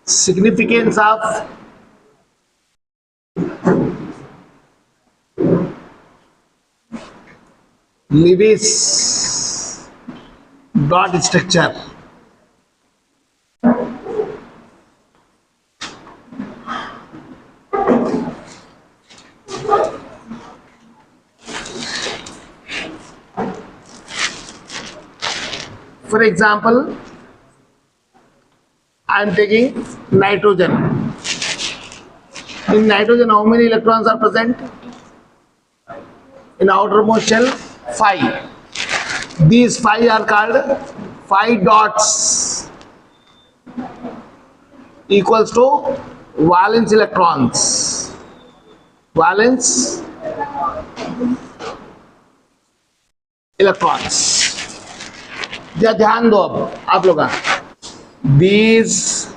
significance of Lewis dot structure. For example, I am taking nitrogen. In nitrogen, how many electrons are present? In outermost shell, 5. These 5 are called 5 dots equals to valence electrons. Valence electrons. या ध्यान दो अब आप लोग, these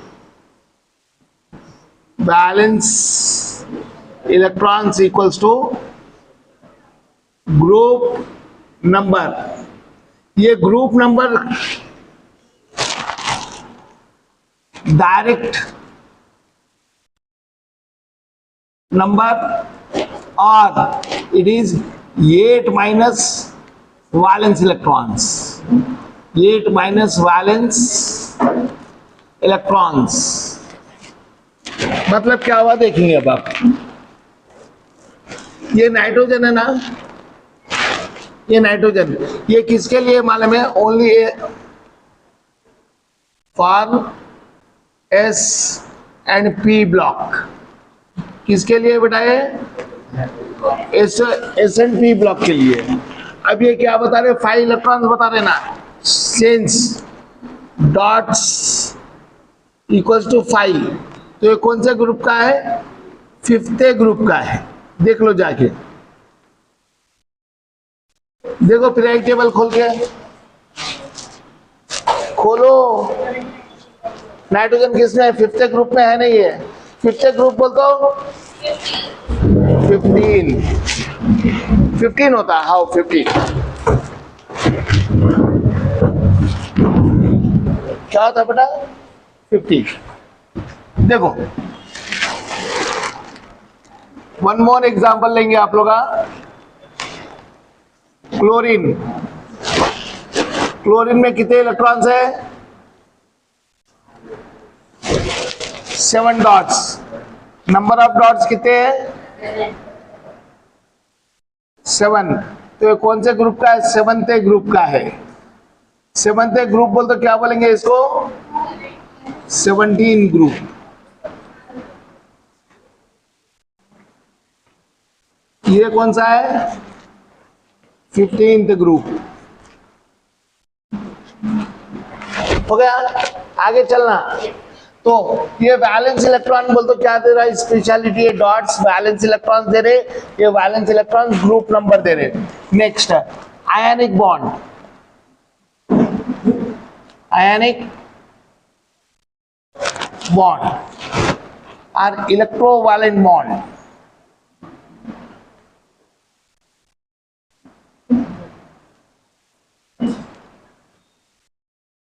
valence electrons equals to group number. ये group number direct number और it is 8 minus valence electrons. 8 minus valence electrons मतलब क्या हुआ देखेंगे अब आप. ये नाइट्रोजन है ना, ये नाइट्रोजन, ये किसके लिए मालूम है? Only for S and P block. किसके लिए बेटा? एस एंड पी ब्लॉक के लिए. अब ये क्या बता रहे? 5 इलेक्ट्रॉन्स बता रहे ना. सिंस डॉट्स इक्वल्स टू 5, तो ये कौन से ग्रुप का है? 5th ग्रुप का है. देख लो जाके, देखो पीरियोडिक टेबल खोल के खोलो. नाइट्रोजन किसमें? 5th ग्रुप में है. नहीं है 5th ग्रुप बोल तो 15 होता है. हाउ 15 क्या होता है बेटा? 50. देखो वन मोर एग्जांपल लेंगे आप लोग. क्लोरीन. क्लोरीन में कितने इलेक्ट्रॉन्स है? 7 डॉट्स. नंबर ऑफ डॉट्स कितने हैं? 7. तो ये कौन से ग्रुप का है? 7th ग्रुप का है. 7th ग्रुप बोल तो क्या बोलेंगे इसको? 17 ग्रुप. ये कौन सा है? 15th group. हो गया. आगे चलना. तो ये वैलेंस इलेक्ट्रॉन बोल तो क्या दे रहा है? स्पेशलिटी है डॉट्स. वैलेंस इलेक्ट्रॉन दे रहे. ये वैलेंस इलेक्ट्रॉन ग्रुप नंबर दे रहे. Next ionic bond. Ionic bond और इलेक्ट्रोवैलेंट बॉन्ड.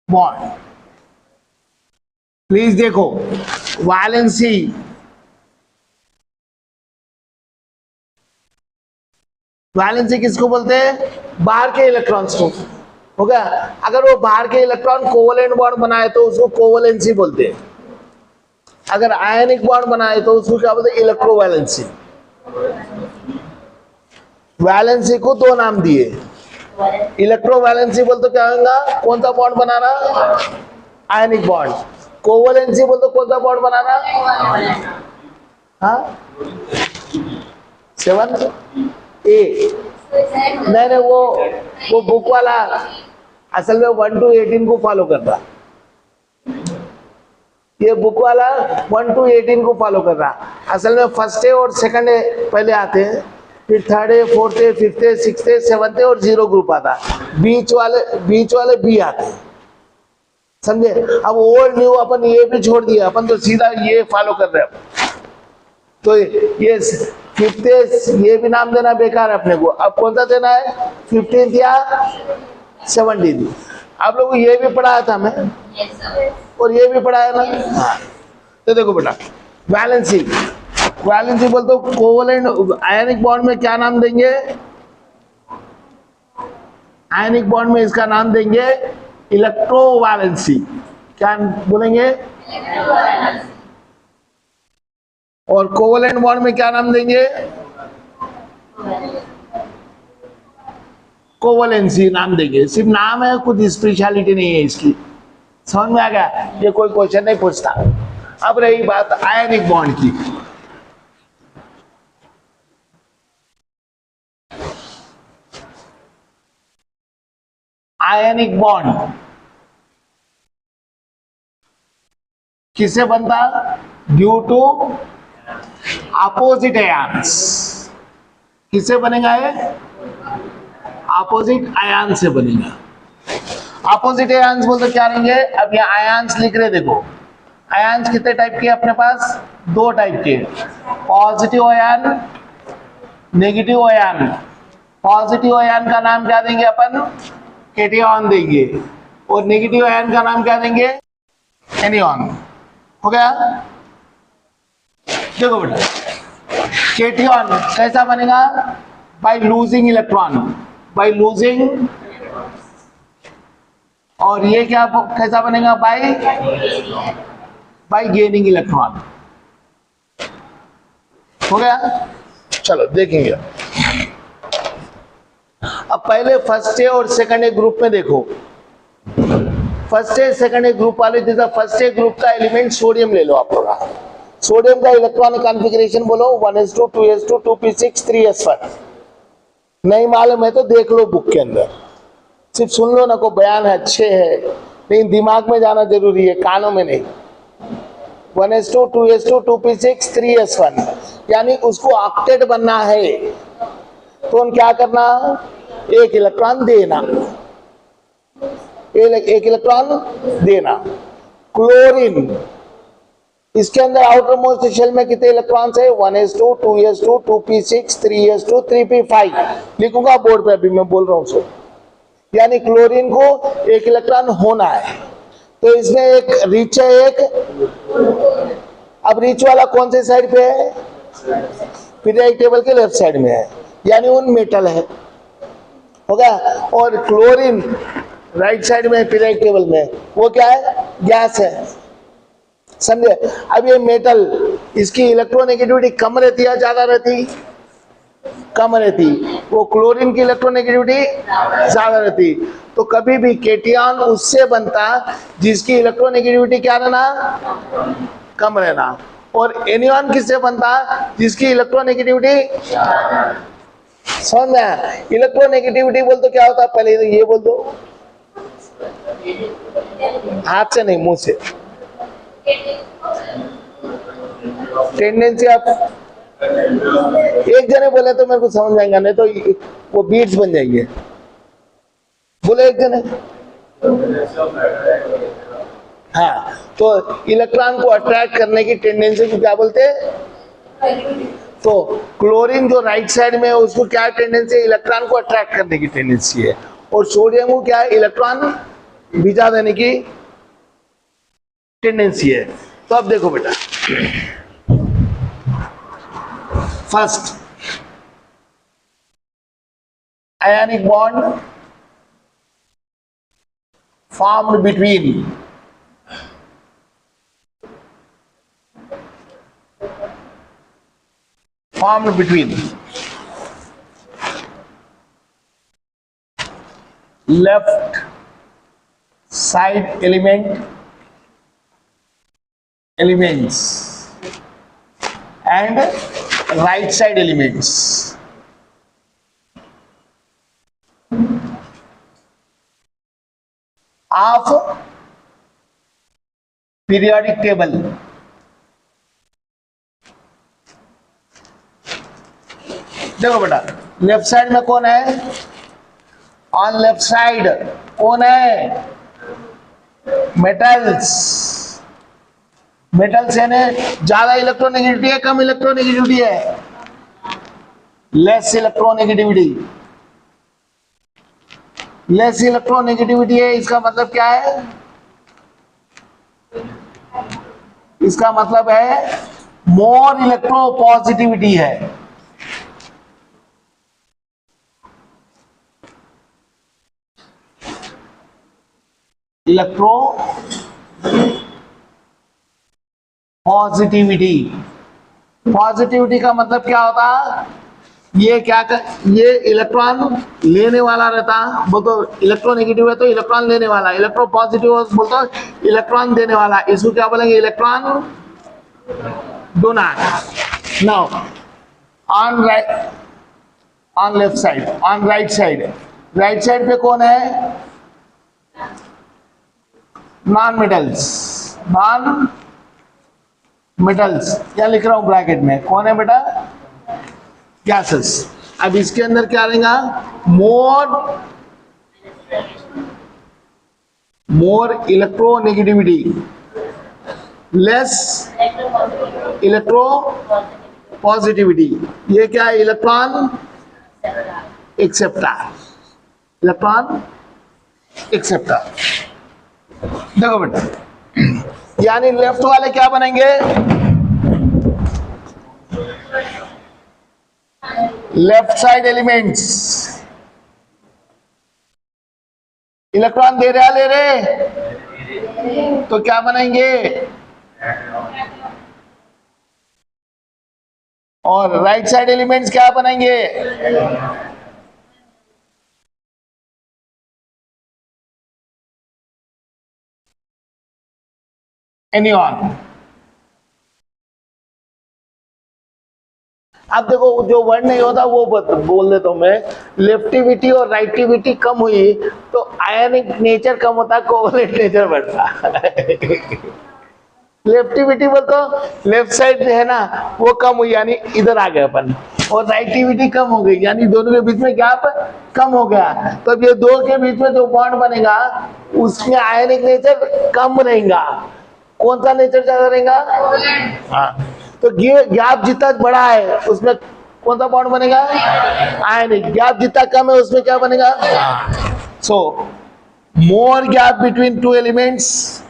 बॉन्ड प्लीज देखो. वैलेंसी वैलेंसी किसको बोलते हैं? बाहर के इलेक्ट्रॉन्स को. हो गया. अगर वो बाहर के इलेक्ट्रॉन कोवलेंट बॉन्ड बनाए तो उसको कोवलेंसी बोलते हैं. अगर आयनिक बॉन्ड बनाए तो उसको क्या बोलते हैं? इलेक्ट्रोवैलेंसी. वैलेंसी को 2 नाम दिए. इलेक्ट्रोवैलेंसी बोल तो क्या होगा? कौन सा बॉन्ड बनाना? Ionic bond. कोवलेंसी बोल तो कौन सा बॉन्ड बनाना? हाँ 7 ए. नहीं वो बुक वाला असल में 1 to 18 को फॉलो करता. ये बुक वाला 1 to 18 को फॉलो कर रहा. असल में फर्स्ट ए और सेकंड ए पहले आते हैं, फिर 3rd ए 4th ए 5th ए 6th ए 7th ए और 0 ग्रुप आता है. बीच वाले बी आते हैं. समझे? अब ओल्ड न्यू अपन ये भी छोड़ दिया. अपन तो सीधा ये फॉलो कर रहे हैं. तो ये 5th ए ये भी नाम देना बेकार है अपने को. अब कौन सा देना है? 15th या 17th. आप लोगों को ये भी पढ़ाया था मैं और ये भी पढ़ाया ना. हाँ. तो देखो बेटा, वैलेंसी, वैलेंसी बोलते हो कोवलेंट आयनिक बॉन्ड में क्या नाम देंगे? आयनिक बॉन्ड में इसका नाम देंगे इलेक्ट्रोवैलेंसी। क्या बोलेंगे? और कोवलेंट बॉन्ड में क्या नाम देंगे? कोवलेंसी नाम देंगे। सिर्फ नाम है, कुछ स्पेशलिटी नहीं है इसकी। समझ में आ गया? ये कोई क्वेश्चन नहीं पूछता। अब रही बात आयनिक बॉन्ड की। आयनिक बॉन्ड किससे बनता? Due to opposite ions. किससे बनेगा ये? अपोजिट आयन से बनेगा। अपोजिट आयन्स बोलते क्या रहेंगे? अब ये आयन्स लिख रहे, देखो आयन्स कितने टाइप के अपने पास? दो टाइप के, positive ion, negative ion. Positive ion का नाम क्या देंगे अपन? केटियन देंगे। और नेगेटिव आयन का नाम क्या देंगे? एनियन। हो गया? देखो बेटा, केटियन कैसा बनेगा? By losing electron, by losing. और ये क्या कैसा बनेगा? Bye gaining electron. हो गया? चलो देखेंगे। अब पहले फर्स्ट ए और सेकंड ए ग्रुप में देखो। First A second A group वाले, जैसा फर्स्ट ए ग्रुप का एलिमेंट सोडियम ले लो आप लोग। सोडियम का इलेक्ट्रॉनिक कॉन्फ़िगरेशन बोलो 1s2 2s2 2p6 3s1। नहीं मालूम है तो देख लो बुक के अंदर, सिर्फ सुन लो ना, को बयान है अच्छे है, लेकिन दिमाग में जाना जरूरी है, कानों में नहीं। 1s2 2s2 2p6 3s1, यानी उसको ऑक्टेट बनना है तो क्या करना? एक इलेक्ट्रॉन देना, एक इलेक्ट्रॉन देना। क्लोरीन, इसके अंदर आउटर मोस्ट शेल में कितने इलेक्ट्रॉन्स है? 1s2 2s2 2p6 3s2 3p5। लिखूंगा बोर्ड पे, अभी मैं बोल रहा हूं सो। यानी क्लोरीन को एक इलेक्ट्रॉन होना है, तो इसमें एक रिच है, एक। अब रिच वाला कौन से साइड पे है? पीरियोडिक टेबल के लेफ्ट साइड में है, यानी उन मेटल है। हो गया? और क्लोरीन राइट साइड में पीरियोडिक टेबल में, वो क्या है? गैस है। समझे? अब ये मेटल, इसकी इलेक्ट्रोनेगेटिविटी कम रहती है, ज्यादा रहती? कम रहती। वो क्लोरीन की इलेक्ट्रोनेगेटिविटी ज्यादा रहती। तो कभी भी केटियन उससे बनता जिसकी इलेक्ट्रोनेगेटिविटी क्या रहना? कम रहना। और एनियन किससे बनता? जिसकी इलेक्ट्रोनेगेटिविटी। समझ में? इलेक्ट्रोनेगेटिविटी बोल तो क्या होता है? पहले तो ये बोल दो, हाथ से नहीं, मुंह से। टेंडेंसी आप एक जने बोले तो मेरे को समझ जाएगा, नहीं तो वो बीट्स बन जाएंगे। बोले एक जने। हाँ, तो इलेक्ट्रॉन को अट्रैक्ट करने की टेंडेंसी को क्या बोलते हैं? तो क्लोरीन जो राइट साइड में है उसको क्या टेंडेंसी है? इलेक्ट्रॉन को अट्रैक्ट करने की टेंडेंसी है। और सोडियम को क्या है? इलेक्ट्रॉन भिजा देने की टेंडेंसी है। तो अब देखो बेटा, first ionic bond formed between left side elements and right side elements of periodic table. देखो बेटा, लेफ्ट साइड में कौन है? ऑन लेफ्ट साइड कौन है? मेटल्स। मेटल्स यानी ज्यादा इलेक्ट्रोनेगेटिविटी है, कम इलेक्ट्रोनेगेटिविटी है? Less electronegativity. लेस इलेक्ट्रोनेगेटिविटी है, इसका मतलब क्या है? इसका मतलब है मोर इलेक्ट्रोपॉजिटिविटी है। इलेक्ट्रो पॉजिटिविटी, पॉजिटिविटी का मतलब क्या होता है, ये क्या ये इलेक्ट्रॉन लेने वाला रहता, वो तो इलेक्ट्रोनेगेटिव है तो इलेक्ट्रॉन लेने वाला, इलेक्ट्रो पॉजिटिव बोलते इलेक्ट्रॉन देने वाला, इसको क्या बोलेंगे, electron donor. Now on right, on left side, on right side, right side पे कौन है, नॉन मेटल्स, नॉन मेटल्स, क्या लिख रहा हूं ब्रैकेट में, कौन है बेटा, गैसेस। अब इसके अंदर क्या रहेगा, मोर इलेक्ट्रोनेगेटिविटी, लेस इलेक्ट्रो पॉजिटिविटी। ये क्या है, इलेक्ट्रॉन एक्सेप्टर, इलेक्ट्रॉन एक्सेप्टर। देखो बेटा, यानी लेफ्ट वाले क्या बनेंगे, लेफ्ट साइड एलिमेंट्स, इलेक्ट्रॉन दे रहे ले रहे, तो क्या बनेंगे, और राइट साइड एलिमेंट्स क्या बनेंगे, एनियॉन। अब देखो जो वर्ड नहीं होता वो बोल देता हूं मैं, लेफ्टिविटी और राइटिविटी कम हुई तो आयनिक नेचर कम होता, कोवलेंट नेचर बढ़ता। लेफ्टिविटी बोल तो लेफ्ट साइड है ना वो कम हुई, यानी इधर आ गए अपन, और राइटिविटी कम हो गई, यानी दोनों के बीच में गैप कम हो गया। तो अब ये दो के बीच में जो बॉन्ड बनेगा उसमें आयनिक नेचर कम रहेगा, कौन सा नेचर ज्यादा रहेगा, हाँ। तो गैप जितना बड़ा है उसमें कौन सा बॉन्ड बनेगा, आयनिक। गैप जितना कम है उसमें क्या बनेगा, so more gap between two elements,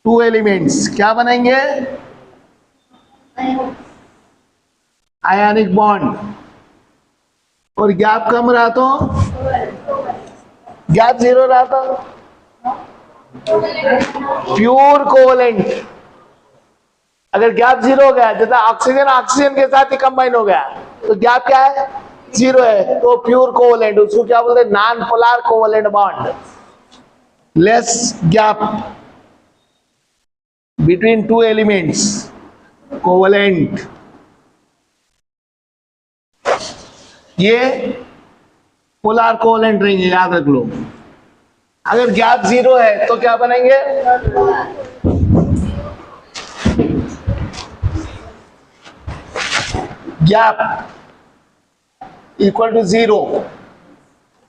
two elements क्या बनेंगे, आयनिक बॉन्ड, और गैप कम रहा तो, गैप जीरो रहा तो प्योर कोवलेंट। अगर गैप जीरो हो गया, जैसा ऑक्सीजन ऑक्सीजन के साथ ही कंबाइन हो गया तो गैप क्या है, जीरो है, तो प्योर कोवलेंट, उसको क्या बोलते हैं, non polar covalent bond. Less gap between two elements, covalent. ये पोलर कोवलेंट रहेंगे, याद रख लो। अगर गैप जीरो है तो क्या बनेंगे, gap equal to zero,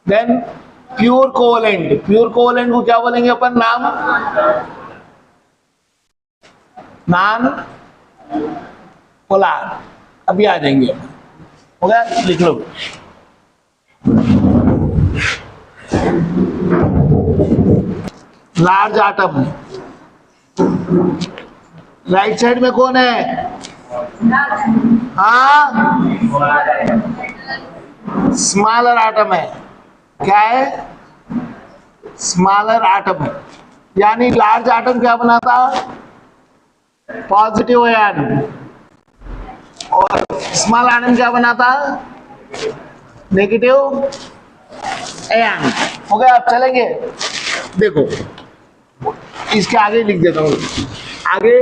then pure covalent. Pure covalent को क्या बोलेंगे अपन, नाम नॉन पोलर। अभी आ जाएंगे, हो गया, लिख लो। लार्ज आटम, राइट साइड में कौन है, हाँ, स्मॉलर आटम है, क्या है, स्मॉलर आटम। यानी लार्ज आटम क्या बनाता, पॉजिटिव आयन, और स्मॉल आटम क्या बनाता, नेगेटिव आयन। हो गया, अब चलेंगे, देखो इसके आगे लिख देता हूं, आगे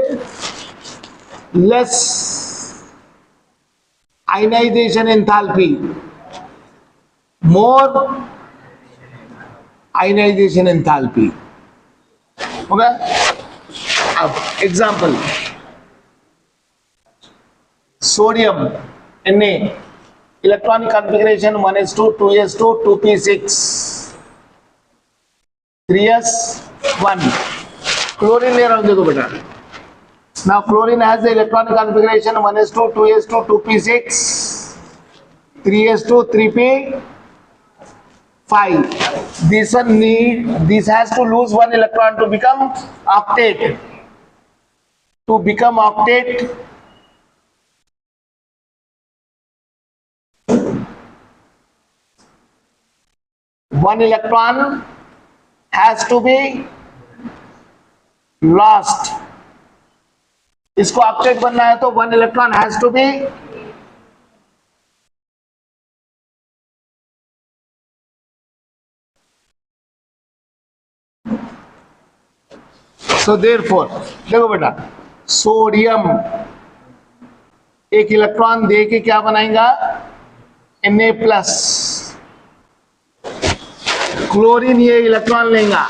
लेस आयनाइजेशन एंथैल्पी, मोर आयनाइजेशन एंथैल्पी। हो गया। अब example, sodium Na, electronic configuration 1s2 2s2 2p6 3s1। Chlorine ले रहा हूं, देखो बेटा, now chlorine has the electronic configuration 1s2 2s2 2p6 3s2 3p6। 5. This has to lose one electron to become octet. To become octet, one electron has to be lost. इसको octet बनना है तो one electron has to be so therefore देखो बेटा, sodium एक electron दे के क्या बनाएगा, Na+. क्लोरीन ये इलेक्ट्रॉन लेगा.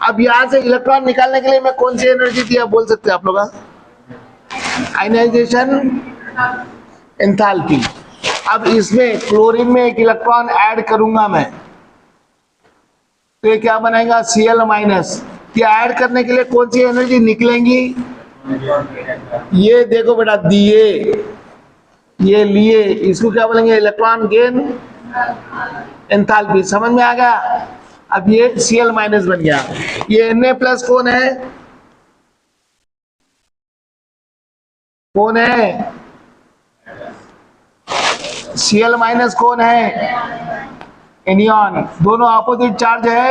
अब यहां से इलेक्ट्रॉन निकालने के लिए मैं कौन सी एनर्जी दिया बोल सकते हैं आप लोग? Ionisation enthalpy. अब इसमें क्लोरीन में एक इलेक्ट्रॉन ऐड करूंगा मैं, तो ये क्या बनाएगा, Cl-. ये ऐड करने के लिए कौन सी एनर्जी निकलेंगी? ये देखो बेटा, दिए ये लिए, इसको क्या बोलेंगे, इलेक्ट्रॉन गेन एंथैल्पी. समझ में आ गया? अब ये Cl- बन गया. ये Na+ कौन है, कौन है? Cl- कौन है? एनियन. दोनों अपोजिट चार्ज है.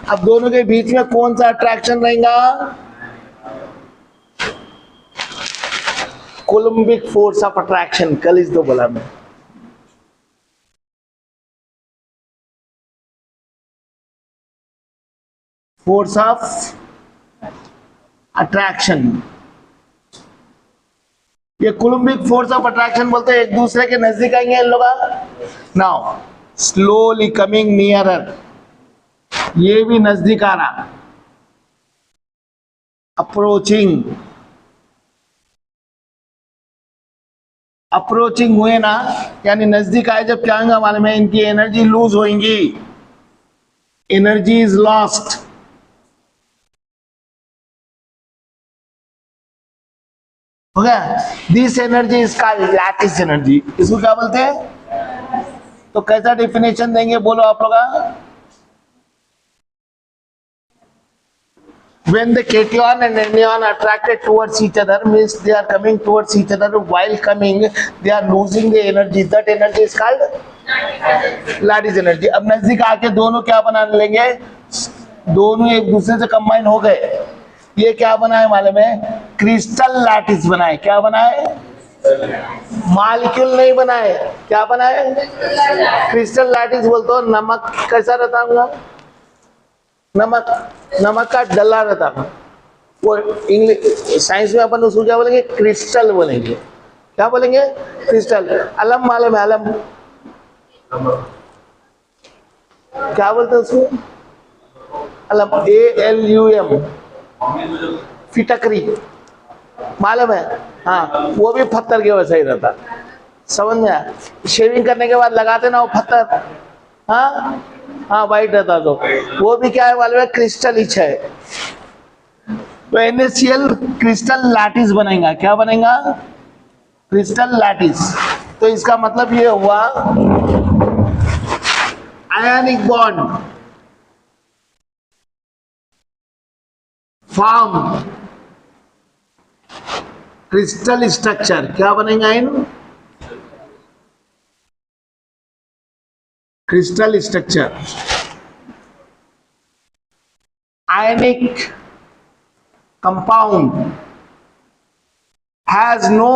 अब दोनों के बीच में कौन सा अट्रैक्शन रहेगा? Coulombic force of attraction. कल इस दो बोला मैं. Force of attraction. ये कोलम्बिक फोर्स ऑफ अट्रैक्शन बोलते हैं, एक दूसरे के नजदीक आएंगे इन लोग. Now slowly coming nearer. ये भी नजदीक आ रहा. अप्रोचिंग. अप्रोचिंग हुए ना, यानी नजदीक आए जब क्या होगा मालूम है, इनकी एनर्जी लूज होगी. Energy is lost. हो गया. This energy is called lattice energy. इसको क्या बोलते हैं? तो कैसा डेफिनेशन देंगे बोलो आप लोग? When the cation and anion are attracted towards each other, means they are coming towards each other. While coming, they are losing the energy. That energy is called lattice energy. अब नजदीक आके दोनों क्या बना लेंगे, दोनों एक दूसरे से कंबाइन हो गए. ये क्या बना है मालूम है? क्रिस्टल लैटिस बना है. क्या बना है? मॉलिक्यूल नहीं बना है. क्या बना है? क्रिस्टल लैटिस बोलते हो. नमक कैसा रहता होगा? नमक का डला रहता है वो. इंग्लिश साइंस में अपन उसको क्या बोलेंगे? क्रिस्टल बोलेंगे. क्या बोलेंगे? क्रिस्टल. अलम मालूम है? अलम क्या बोलते हैं उसको? अलम. ALUM. फिटकरी मालूम है? हाँ, वो भी पत्थर के वैसा ही रहता. समझ में आया? शेविंग करने के बाद लगाते ना वो पत्थर. हाँ हाँ, वाइट रहता. तो वो भी क्या है मालूम है? क्रिस्टल ही है. तो NaCl क्रिस्टल लैटिस बनेगा. क्या बनेगा? Crystal lattice. तो इसका मतलब ये हुआ ionic bond form, crystal structure. क्या बनेगा? In crystal structure. Ionic compound has no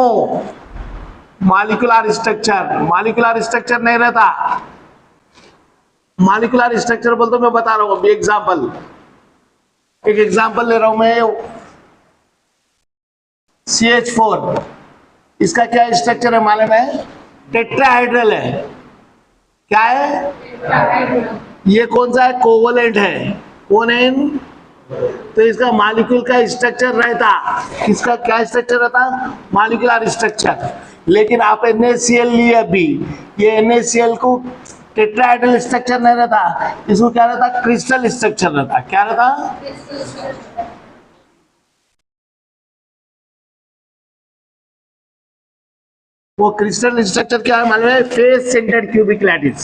molecular structure. Molecular structure नहीं रहता. मॉलिक्यूलर स्ट्रक्चर बोलते मैं बता रहा हूं. एग्जांपल, एक एग्जांपल ले रहा हूं मैं. CH4, इसका क्या स्ट्रक्चर है मालूम है? टेट्राहाइड्रल है. क्या है? ये कौन सा है? कोवलेंट है. कौन है? तो इसका मॉलिक्यूल का स्ट्रक्चर रहता. इसका क्या स्ट्रक्चर रहता? Molecular structure. लेकिन आप NaCl लिए अभी, ये NaCl को टेट्राहाइड्रल स्ट्रक्चर नहीं रहता. इसको क्या रहता? क्रिस्टल स्ट्रक्चर रहता. क्या रहता? वो क्रिस्टल स्ट्रक्चर क्या है मालूम है? Face centred cubic lattice.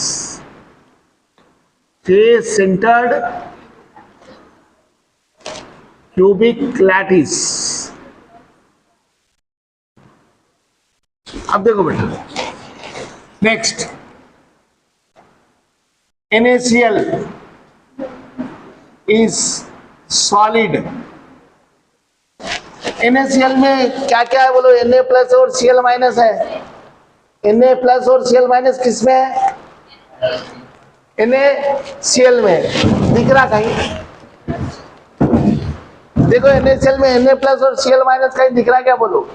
Face centred cubic lattice. अब देखो बेटा, next NaCl is solid. NaCl में क्या क्या है बोलो? Na प्लस और Cl माइनस है। Na प्लस और Cl माइनस किसमें है? NaCl में। दिख रहा कहीं? देखो NaCl में Na प्लस और Cl माइनस कहीं दिख रहा क्या बोलो?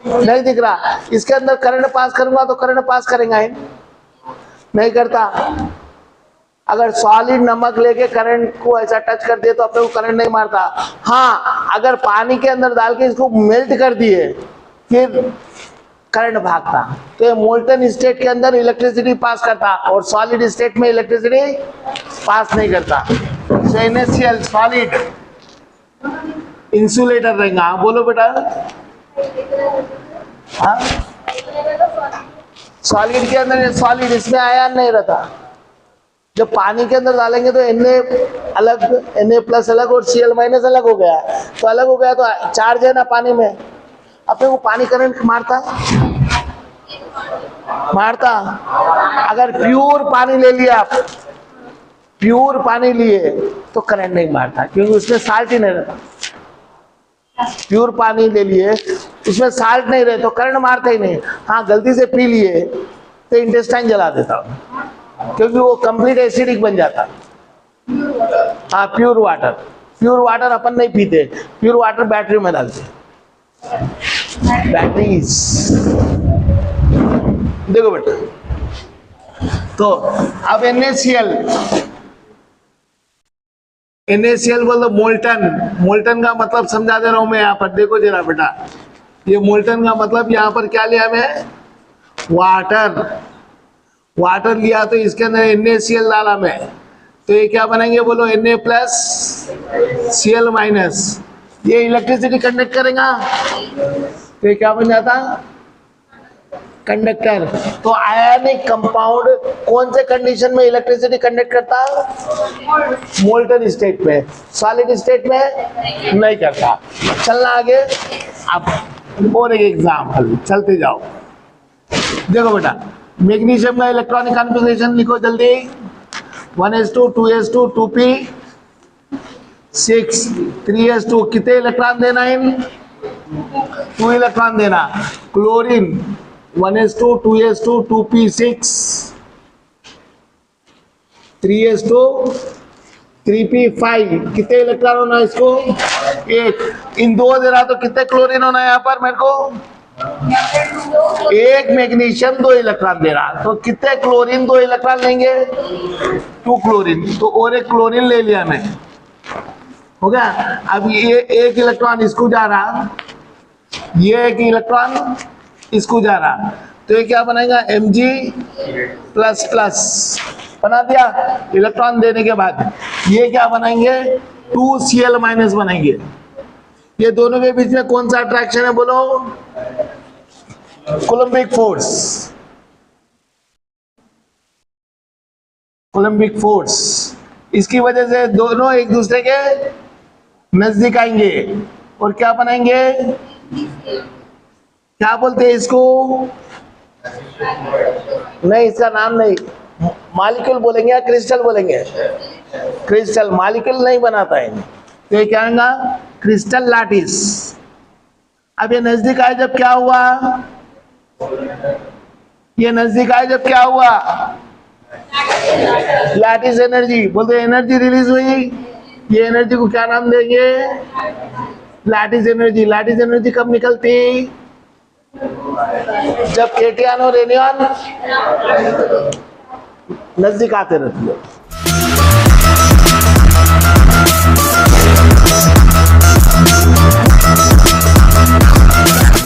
नहीं दिख रहा। इसके अंदर करंट पास करूंगा तो करंट पास करेगा ही नहीं करता। अगर सॉलिड नमक लेके करंट को ऐसा टच कर दिए तो अपने को करंट नहीं मारता। हाँ, अगर पानी के अंदर डाल के इसको मेल्ट कर दिए फिर करंट भागता। तो ये मोल्टन स्टेट के अंदर इलेक्ट्रिसिटी पास करता और सॉलिड स्टेट में इलेक्ट्रिसिटी पास नहीं करता। तो NaCl सॉलिड इंसुलेटर रहेगा। हाँ बोलो बेटा। हाँ, सॉलिड के अंदर सॉलिड इसमें आयन नहीं रहता। जब पानी के अंदर डालेंगे तो Na अलग, Na प्लस अलग और Cl माइनस अलग हो गया। तो अलग हो गया तो चार्ज है ना पानी में। अपने को पानी करंट मारता मारता। अगर प्योर पानी ले लिया आप, प्योर पानी लिए तो करंट नहीं मारता क्योंकि उसमें साल्ट ही नहीं रहता। प्योर पानी ले लिए उसमें साल्ट नहीं रहे तो करंट मारता ही नहीं। हाँ, गलती से पी लिए तो इंटेस्टाइन जला देता हूँ क्योंकि वो कंप्लीट एसिडिक बन जाता। हाँ, प्योर वाटर अपन नहीं पीते। प्योर वाटर बैटरी में डालते। बैटरीज देखो बेटा। तो अब NaCl बोल दो मोल्टन का मतलब समझा दे रहा हूं मैं यहाँ पर। देखो जरा बेटा, ये मोल्टन का मतलब यहाँ पर क्या लिया मैं? वाटर लिया तो इसके अंदर NaCl डाला मैं। तो ये क्या बनेंगे बोलो? Na plus Cl minus. ये इलेक्ट्रिसिटी कंडक्ट करेगा तो ये क्या बन जाता? कंडक्टर। तो आयनिक कंपाउंड कौन से कंडीशन में इलेक्ट्रिसिटी कंडक्ट करता? मोल्टन स्टेट में। सॉलिड स्टेट में नहीं करता। चलना आगे। अब और एक एग्जाम्पल, चलते जाओ। देखो बेटा, मैग्नीशियम का इलेक्ट्रॉनिक कॉन्फ़िगरेशन लिखो जल्दी। 1s2 2s2 2p 6 3s2। कितने इलेक्ट्रॉन देना? इन 2 इलेक्ट्रॉन देना। Chlorine 1s2 2s2 2p6 3s2 3p5। कितने इलेक्ट्रॉन होना इसको? 1। इन 2 दे रहा तो कितने क्लोरीन होना है यहाँ पर मेरे को? 1 मैग्नीशियम 2 इलेक्ट्रॉन दे रहा तो कितने क्लोरीन 2 इलेक्ट्रॉन लेंगे? 2 क्लोरीन। तो और एक क्लोरीन ले लिया मैं, हो गया। अब ये 1 इलेक्ट्रॉन इसको जा रहा, ये 1 इलेक्ट्रॉन इसको जा रहा। तो ये क्या बनेगा? Mg प्लस प्लस बना दिया इलेक्ट्रॉन देने के बाद। ये क्या बनाएंगे? 2Cl माइनस बनाएंगे। ये दोनों के बीच में कौन सा अट्रैक्शन है बोलो? Coulombic force. Coulombic force. इसकी वजह से दोनों एक दूसरे के नजदीक आएंगे और क्या बनाएंगे? क्या बोलते हैं इसको? नहीं, इसका नाम नहीं, मॉलिक्यूल बोलेंगे या क्रिस्टल बोलेंगे? क्रिस्टल। मॉलिक्यूल नहीं बनाता है तो ये क्या होगा? Crystal lattice. अब ये नजदीक आए जब क्या हुआ? ये नजदीक आए जब क्या हुआ? Lattice energy. बोलते एनर्जी रिलीज हुई। ये एनर्जी को क्या नाम देंगे? Lattice energy. लैटिस एनर्जी कब निकलती? जब केटियन और एनियन नजदीक आते रहते हैं।